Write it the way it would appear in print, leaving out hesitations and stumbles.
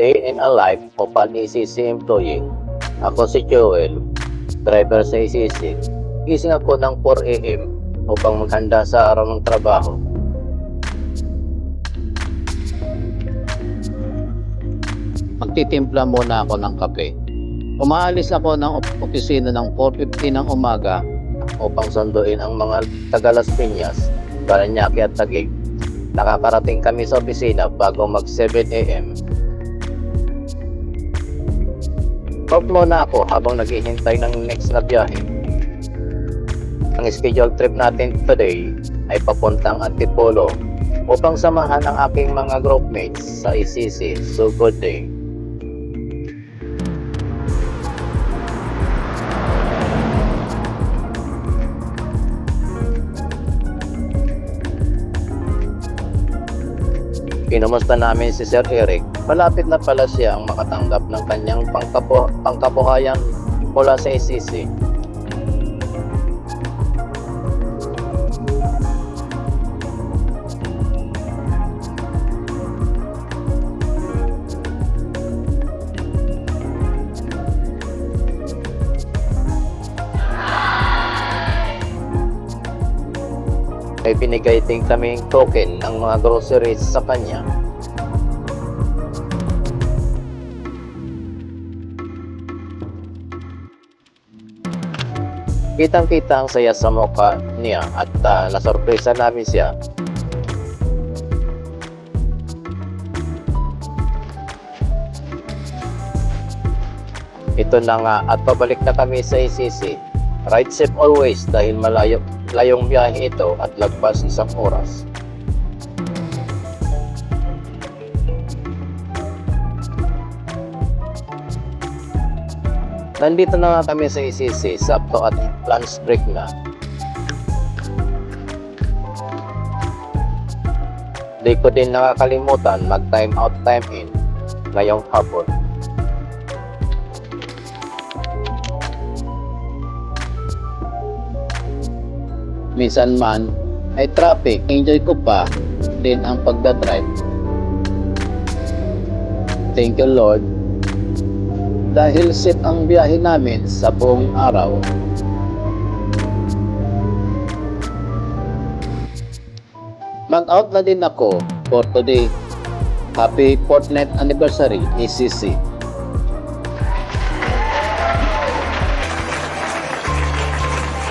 Day in a Life of an ACC Employee. Ako si Joel, driver sa ACC. Gising ako ng 4 AM upang maghanda sa araw ng trabaho. Magtitimpla muna ako ng kape. Umaalis ako ng opisina ng 4:50 ng umaga upang sunduin ang mga taga Las Piñas, Parañaque at Taguig. Nakakarating kami sa opisina bago mag 7 AM. Off muna ako habang naghihintay ng next na biyahe. Ang scheduled trip natin today ay papuntang Antipolo upang samahan ang aking mga groupmates sa ACC. So good day. Kinumusta namin si Sir Eric. Malapit na pala siya ang makatanggap ng kanyang pangkabuhayan mula sa ACC. May binigay din kaming token ng mga groceries sa kanya. Kitang-kita ang saya sa mukha niya at nasurpresa namin siya. Ito na nga at pabalik na kami sa ACC. Ride safe always dahil layong biyahe ito at lagpas 1 oras. Nandito na nga kami sa ACC, sakto at lunch break na. Di ko din nakakalimutan mag time out time in ngayong hapon. Minsan man ay traffic, enjoy ko pa din ang pagdadrive. Thank you Lord dahil safe ang biyahe namin sa buong araw. Mag-out na din ako for today. Happy 4th anniversary ACC.